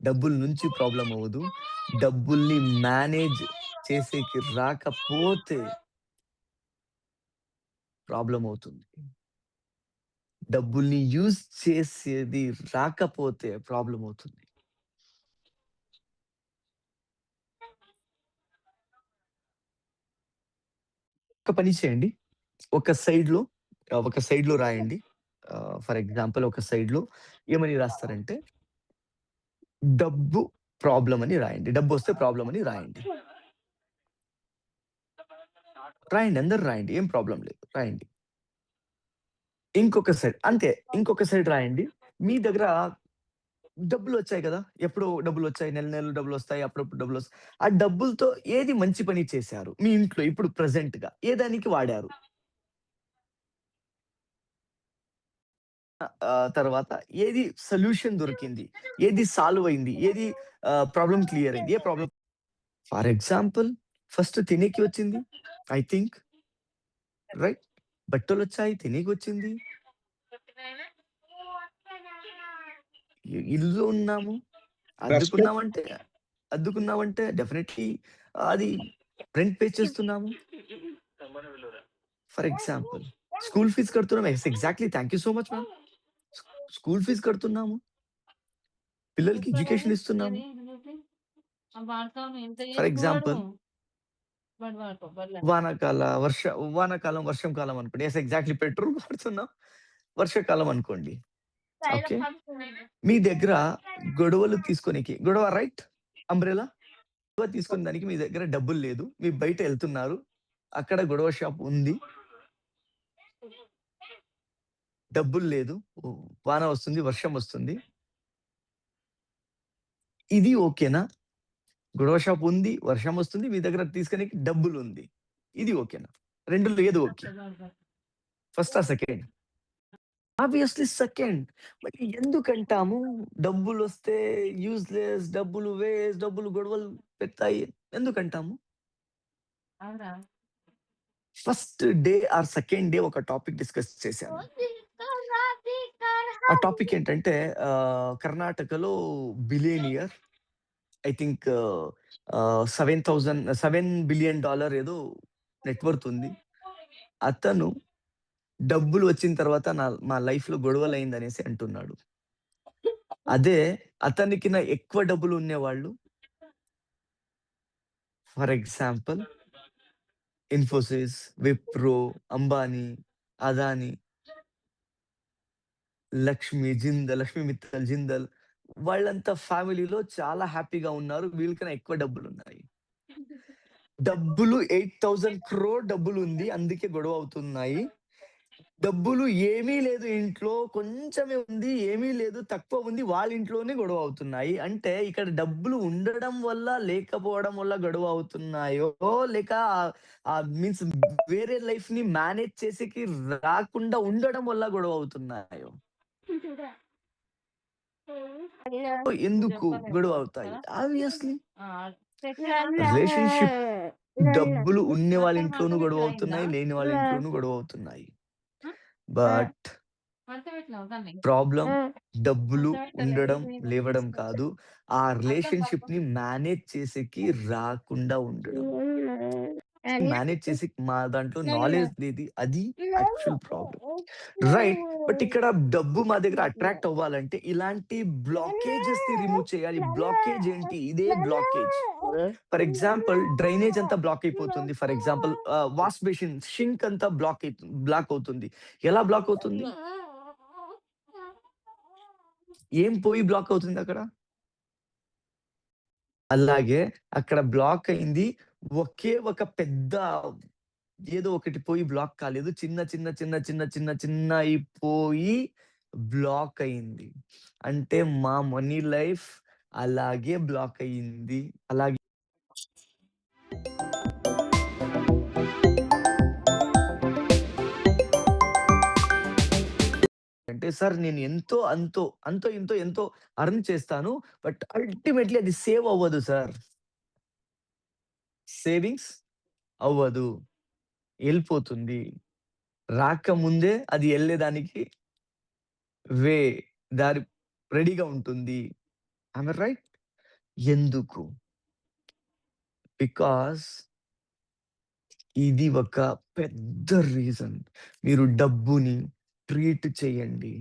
డబ్బుల నుంచి ప్రాబ్లమ్ అవ్వదు. డబ్బుల్ని మేనేజ్ చేసేకి రాకపోతే ప్రాబ్లమ్ అవుతుంది. డబ్బుల్ని యూజ్ చేసేది రాకపోతే ప్రాబ్లమ్ అవుతుంది. ఒక పని చేయండి. ఒక సైడ్‌లో రాయండి. ఫర్ ఎగ్జాంపుల్ ఒక సైడ్‌లో ఏమని రాస్తారంటే, డబ్బు ప్రాబ్లమ్ అని రాయండి. డబ్బొస్తే ప్రాబ్లమ్ అని రాయండి. రాయండి. అందరూ రాయండి. ఏం ప్రాబ్లమ్ లేదు. రాయండి. ఇంకొక సైడ్ అంతే. ఇంకొక సైడ్ రాయండి. మీ దగ్గర డబ్బులొచ్చాయి కదా! ఎప్పుడో డబ్బులొచ్చాయి. నెల నెలలు డబ్బులొస్తాయి. అప్పుడప్పుడు డబ్బులొస్తాయి. ఆ డబ్బులతో ఏది మంచి పని చేశారు? మీ ఇంట్లో ఇప్పుడు ప్రెజెంట్‌గా ఏ దానికి వాడారు? తర్వాత ఏది సొల్యూషన్ దొరికింది? ఏది సాల్వ్ అయింది? ఏది ప్రాబ్లమ్ క్లియర్ అయింది? ఏ ప్రాబ్లమ్ ఫర్ ఎగ్జాంపుల్ ఫస్ట్ తినేకి వచ్చింది. I think right? బట్టలొచ్చాయి. తినేకొచ్చింది. ఇల్లు ఉన్నాము. రెస్పెక్ట్. అద్దెకున్నామంటే అద్దెకున్నామంటే డెఫినైట్‌లీ అది రెంట్ పే చేస్తున్నాము. ఫర్ ఎగ్జాంపుల్ స్కూల్ ఫీస్ కడుతున్నాం. Yes exactly. Thank you so much ma'am. School fees కడుతున్నాము. పిల్లలకి ఎడ్యుకేషన్ ఇస్తున్నాము. ఎంత ఫర్ చేసి వాడు ఎగ్జాంపుల్ వాడు వాడుకో బర్ల వానాకాల వర్ష వానాకాలం, వర్షం కాలం అనుకోండి. యెస్ ఎగ్జాక్ట్‌లీ పెట్రోల్ వాడుతున్నాం. వర్షాకాలం అనుకోండి. ఓకే. మీ దగ్గర గొడవలు తీసుకొనికి గొడవ రైట్? అంబ్రెల్లా? గొడవ తీసుకునే దానికి మీ దగ్గర డబ్బులు లేదు. మీరు బయట ఎళ్తున్నారు. అక్కడ గొడవ షాప్ ఉంది. డబ్బులు లేదు. వాన వస్తుంది, వర్షం వస్తుంది. ఇది ఓకేనా? గొడవ షాప్ ఉంది, వర్షం వస్తుంది. మీ దగ్గర తీసుకొనికి డబ్బులుంది. ఇది ఓకేనా? 2లో ఏది ఓకే? ఫస్టా? సెకండ్? Obviously second. మరి ఎందుకంటాము డబ్బులొస్తే యూజ్‌లెస్, డబ్బులు వేస్ట్, డబ్బులు గొడవలు పెడతాయి ఎందుకంటాము? అవునా? First day or second day ఒక టాపిక్ డిస్కస్ చేశాను. ఆ టాపిక్ ఏంటంటే కర్ణాటకలో billionaire I think 7 billion dollar ఏదో నెట్ వర్త్ ఉంది. అతను డబ్బులు వచ్చిన తర్వాత మా లైఫ్‌లో గొడవలయిందనేసి అంటున్నాడు. అదే అతనికిన ఎక్కువ డబ్బులు ఉన్నవాళ్ళు ఫర్ ఎగ్జాంపుల్ ఇన్ఫోసిస్, విప్రో, అంబానీ, అదానీ, లక్ష్మీ మిత్తల్, జిందాల్ వాళ్ళంతా ఫ్యామిలీలో చాలా హ్యాపీగా ఉన్నారు. వీళ్ళకన్నా ఎక్కువ డబ్బులున్నాయి. డబ్బులు 8,000 క్రోర్ డబ్బులుంది. అందుకే గొడవ అవుతున్నాయి. డబ్బులు ఏమీ లేదు ఇంట్లో. కొంచెమే ఉంది. ఏమీ లేదు. తక్కువ ఉంది. వాళ్ళ ఇంట్లోనే గొడవ అవుతున్నాయి. అంటే ఇక్కడ డబ్బులు ఉండడం వల్ల, లేకపోవడం వల్ల గొడవ అవుతున్నాయో, లేక మీన్స్ వేరే లైఫ్‌ని మేనేజ్ చేసేకి రాకుండా ఉండడం వల్ల గొడవ అవుతున్నాయో. నువ్వు ఎందుకు చెప్పలే గొడవ ఇప్పుడు అవుతాయి? కదా! ఆబ్వియస్‌లీ ఆ! రిలేషన్‌షిప్ డబ్బులు ఉన్న వాళ్ళ మొత్తం ఇంట్లోనూ మడత గొడవ పెట్టుడు అయిందా? అవుతున్నాయి. లేని వాళ్ళ ఇంట్లోనూ గొడవ అవుతున్నాయి. ఆ! బట్ మడత పెట్టినావా దాన్ని? ప్రాబ్లమ్ డబ్బులు మడత పెట్టలేదు. ఉండడం, ఇది నీతోని లేవడం తీసుకొచ్చా. కాదు. ఆ అర్థం పట్టుకో. రిలేషన్‌షిప్‌ని మేనేజ్ చేసేకి రాకుండా ఉండడం. మేనేజ్ చేసి మా దాంట్లో నాలెడ్జ్ లేదు. అది యాక్చువల్ ప్రాబ్లమ్. రైట్. బట్ ఇక్కడ డబ్బు మా దగ్గర అట్రాక్ట్ అవ్వాలంటే ఇలాంటి బ్లాకేజెస్‌ని రిమూవ్ చేయాలి. బ్లాకేజ్ ఏంటి? ఇదే బ్లాకేజ్. ఫర్ ఎగ్జాంపుల్ డ్రైనేజ్ అంతా బ్లాక్ అయిపోతుంది. For example wash basin sink అంతా బ్లాక్ అవుతుంది. ఎలా బ్లాక్ అవుతుంది? ఏం పోయి బ్లాక్ అవుతుంది అక్కడ? అలాగే అక్కడ బ్లాక్ అయింది. ఒకే ఒక పెద్ద ఏదో ఒకటి పోయి బ్లాక్ కాలేదు. చిన్నయి పోయి బ్లాక్ అయింది. అంటే మా మనీ లైఫ్ అలాగే బ్లాక్ అయింది. అలాగే అంటే సార్ నేను అంతో ఇంతో ఎంతో ఎర్న్ చేస్తాను. బట్ అల్టిమేట్‌లీ అది సేవ్ అవ్వదు సార్. సేవింగ్స్ అవ్వదు. ఎళ్ళిపోతుంది. రాకముందే అది ఎళ్ళేదానికి వే దారి రెడీగా ఉంటుంది. Am I right? ఎందుకు? బికాజ్ ఇది ఒక పెద్ద రీజన్. మీరు డబ్బుని ట్రీట్ చేయండి.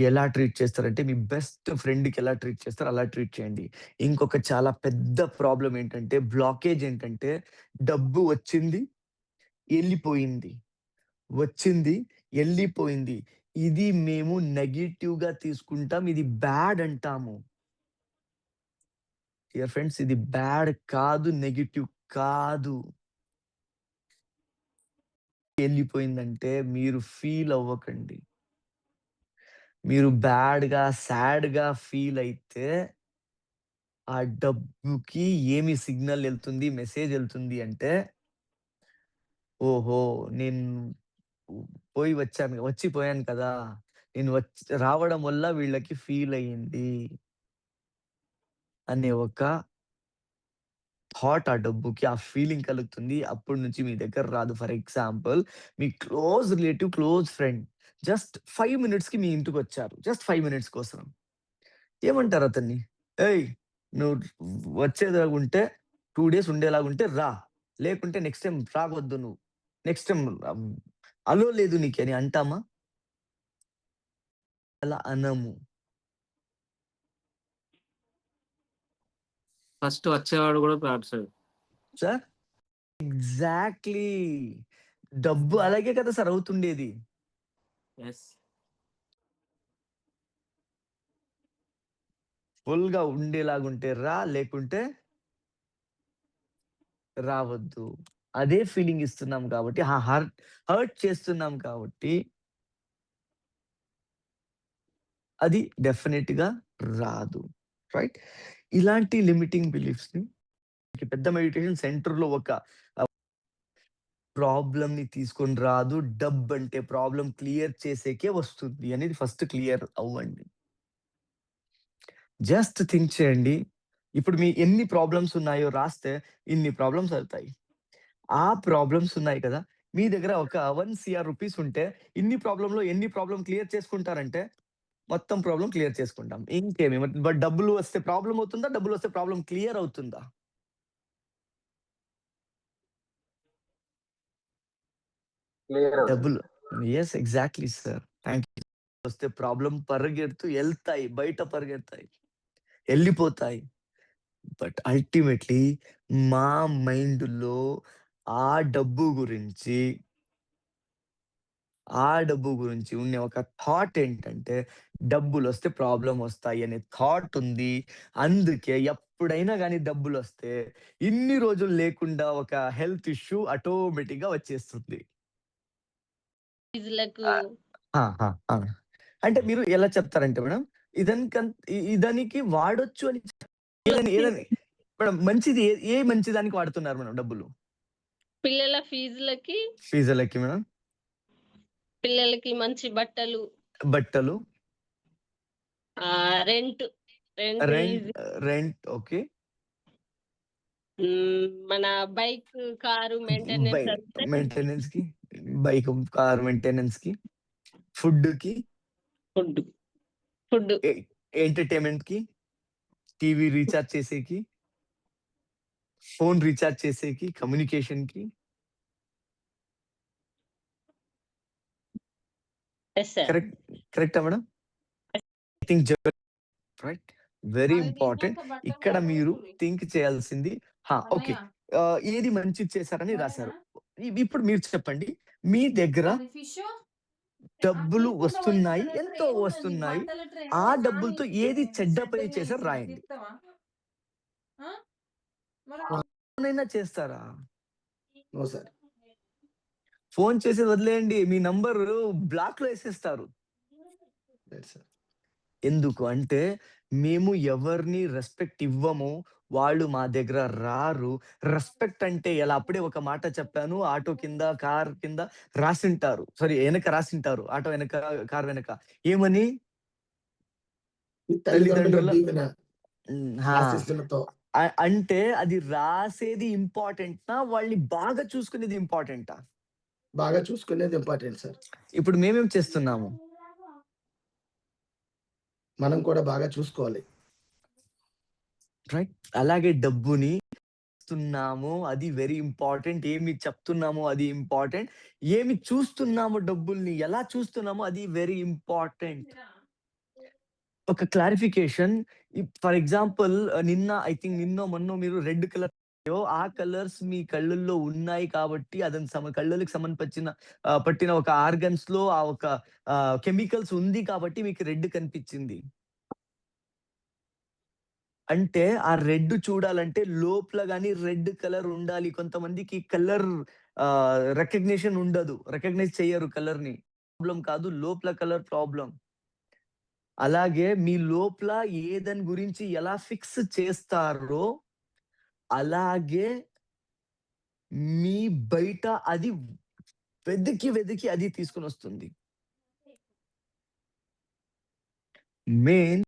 ఎలా ట్రీట్ చేస్తారంటే, మీ బెస్ట్ ఫ్రెండ్‌కి ఎలా ట్రీట్ చేస్తారో అలా ట్రీట్ చేయండి. ఇంకొక చాలా పెద్ద ప్రాబ్లమ్ ఏంటంటే, బ్లాకేజ్ ఏంటంటే, డబ్బు వచ్చింది, ఎళ్ళిపోయింది. వచ్చింది, ఎళ్ళిపోయింది. ఇది మేము నెగెటివ్‌గా తీసుకుంటాం. ఇది బ్యాడ్ అంటాము. డియర్ ఫ్రెండ్స్, ఇది బ్యాడ్ కాదు, నెగెటివ్ కాదు. ఎళ్ళిపోయిందంటే మీరు ఫీల్ అవ్వకండి. మీరు బ్యాడ్‌గా, సాడ్‌గా ఫీల్ అయితే ఆ డబ్బుకి ఏమి సిగ్నల్ ఎళ్తుంది, మెసేజ్ ఎళ్తుంది అంటే, ఓహో! నేను వచ్చిపోయాను కదా! నేను రావడం వల్ల వీళ్ళకి ఫీల్ అయ్యింది అనే ఒక థాట్ ఆ డబ్బుకి, ఆ ఫీలింగ్ కలుగుతుంది. అప్పటి నుంచి మీ దగ్గర రాదు. ఫర్ ఎగ్జాంపుల్, మీ close relative, close friend just 5 మినిట్స్‌కి మీ ఇంటికొచ్చారు. జస్ట్ 5 మినిట్స్ కోసం. ఏమంటారు అతన్ని? "ఏయ్! నువ్వు వచ్చేలాగుంటే 2 డేస్ ఉండేలాగుంటే రా. లేకుంటే నెక్స్ట్ టైమ్ రావద్దు నువ్వు. నెక్స్ట్ టైమ్ అలో లేదు నీకని" అంటామా? అలా అనము. ఫస్ట్ వచ్చేవాడు కూడా రాడు సార్. Sir exactly. డబ్బు అలాగే కదా సార్ అవుతుండేది. యెస్. ఫుల్‌గా ఉండేలాగుంటే రా, లేకుంటే రావద్దు. అదే ఫీలింగ్ ఇస్తున్నాం కాబట్టి, హర్ట్ చేస్తున్నాం కాబట్టి, అది డెఫినిట్‌గా రాదు. రైట్? ఇలాంటి లిమిటింగ్ బిలీఫ్స్‌ని పెద్ద మెడిటేషన్ సెంటర్‌లో ఒక ప్రాబ్లమ్‌ని తీసుకొని రాదు. డబ్బంటే ప్రాబ్లమ్ క్లియర్ చేసేకే వస్తుంది అనేది ఫస్ట్ క్లియర్ అవ్వండి. జస్ట్ థింక్ చేయండి. ఇప్పుడు మీ ఎన్ని ప్రాబ్లమ్స్ ఉన్నాయో రాస్తే ఇన్ని ప్రాబ్లమ్స్ అవుతాయి. ఆ ప్రాబ్లమ్స్ ఉన్నాయి కదా! మీ దగ్గర ఒక 1,00,00,000 రూపీస్ ఉంటే ఇన్ని ప్రాబ్లమ్‌లో ఎన్ని ప్రాబ్లమ్ క్లియర్ చేసుకుంటారంటే, మొత్తం ప్రాబ్లమ్ క్లియర్ చేసుకుంటాం. ఇంకేమి బట్ డబ్బులు వస్తే ప్రాబ్లమ్ అవుతుందా? డబ్బులు వస్తే ప్రాబ్లమ్ క్లియర్ అవుతుందా? క్లియర్ అవుతుంది. డబ్బులు yes, exactly sir. Thank you. వస్తే ప్రాబ్లమ్ పరిగెడుతూ ఎళ్తాయి. బయట పరిగెడతాయి. ఎళ్ళిపోతాయి. బట్ అల్టిమేట్‌లీ మా మైండ్‌లో ఆ డబ్బు గురించి ఉండే ఒక థాట్ ఏంటంటే, డబ్బులొస్తే ప్రాబ్లమొస్తాయి అనే థాట్ ఉంది. అందుకే ఎప్పుడైనా గాని డబ్బులొస్తే, ఇన్ని రోజులు లేకుండా ఒక హెల్త్ ఇష్యూ ఆటోమేటిక్‌గా వచ్చేస్తుంది. ఫీజులకు ఆ! ఆ! ఆ! అంటే మీరు ఎలా చెప్తారంటే మేడం, ఇదానికి వాడొచ్చు అని ఏదని మేడం మంచిది ఏ మంచి దానికి వాడుతున్నారు మేడం డబ్బులు? పిల్లల ఫీజులకి, ఫీజులకి మేడం? పిల్లలకి మంచి బట్టలు, బట్టలు, rent, rent rent easy. Okay. మన బైక్, కారు బై మెయింటెనెన్స్ అంతే. మెయింటెనెన్స్‌కి, బైక్, కార్ మెయింటెనెన్స్‌కి, ఫుడ్‌కి, ఫుడ్, ఫుడ్. ఎ ఎంటర్‌టైన్‌మెంట్‌కి, టీవీ రీచార్జ్ చేసేకి, ఫోన్ రీచార్జ్ చేసేకి, కమ్యూనికేషన్‌కి. Yes sir. కరెక్టా madam? I think right. Very అది ఇంపార్టెంట్. తిన్నాక బట్టలు ఇక్కడ కూడా మీరు కొనుక్కోరి. థింక్ చేయాల్సింది ఓకే. అన్నయ్య ఏది మంచిది చేశారని సరేనా? రాసారు. ఇప్పుడు మీరు చెప్పండి. మీ దగ్గర అది ఫిషు డబ్బులు తీసుకుంటా పోయి వస్తున్నాయి. ఇక్కడ ఎంతో ట్రే ఉన్నది. వస్తున్నాయి. బట్టల ట్రే ఆ నాని డబ్బులతో ఏది చెడ్డ షెడ్ పని మీద చేశారో ఇచ్చింది. రాయండి. తీస్తావా? ఆ? మరి ఫోనైనా చేస్తారా? No sir. ఫోన్ చేసేది వదిలేయండి. మీ నంబరు బ్లాక్‌లో ఎసేస్తారు. లేదు సార్. ఎందుకు అంటే, మేము ఎవరిని రెస్పెక్ట్ ఇవ్వము. వాళ్ళు మా దగ్గర రారు. రెస్పెక్ట్ అంటే ఎలా? అప్పుడే ఒక మాట చెప్పాను. ఆటో కింద, కార్ కింద రాసింటారు. సారీ, ఎనక రాసింటారు. ఆటో వెనక, కార్ వెనక. ఏమని? ఈ తల్లిదండ్రుల తల్లిదండ్రుల దీవెన ఆ! ఆశీస్సులతో అంటే అది రాసేది ఇంపార్టెంటా? వాళ్ళని బాగా చూసుకునేది ఇంపార్టెంటా? బాగా చూసుకునేది ఇంపార్టెంట్ సార్. ఇప్పుడు మేమేం చేస్తున్నాము? మనం కూడా బాగా చూసుకోవాలి. రైట్. అలాగే డబ్బుని ఇస్తున్నామో అది వెరీ ఇంపార్టెంట్. ఏమి చెప్తున్నామో అది ఇంపార్టెంట్. ఏమి చూస్తున్నామో డబ్బుల్ని ఎలా చూస్తున్నామో అది వెరీ ఇంపార్టెంట్. ఒక క్లారిఫికేషన్. ఫర్ ఎగ్జాంపుల్ నిన్న ఐ థింక్ నిన్నో మొన్నో మీరు రెడ్ కలర్ ఆ కలర్స్ మీ కళ్ళల్లో ఉన్నాయి కాబట్టి అదని కళ్ళకి పట్టిన ఒక ఆర్గన్స్ లో ఆ ఒక కెమికల్స్ ఉంది కాబట్టి మీకు రెడ్ కనిపించింది. అంటే ఆ రెడ్ చూడాలంటే లోపల గాని రెడ్ కలర్ ఉండాలి. కొంతమందికి కలర్ రికగ్నిషన్ ఉండదు. రికగ్నైజ్ చెయ్యరు కలర్‌ని. ప్రాబ్లమ్ కాదు, లోపల కలర్ ప్రాబ్లమ్. అలాగే మీ లోపల ఏదాని గురించి ఎలా ఫిక్స్ చేస్తారో, అలాగే మీ బయట అది వెదికి అది తీసుకొనొస్తుంది. మెయిన్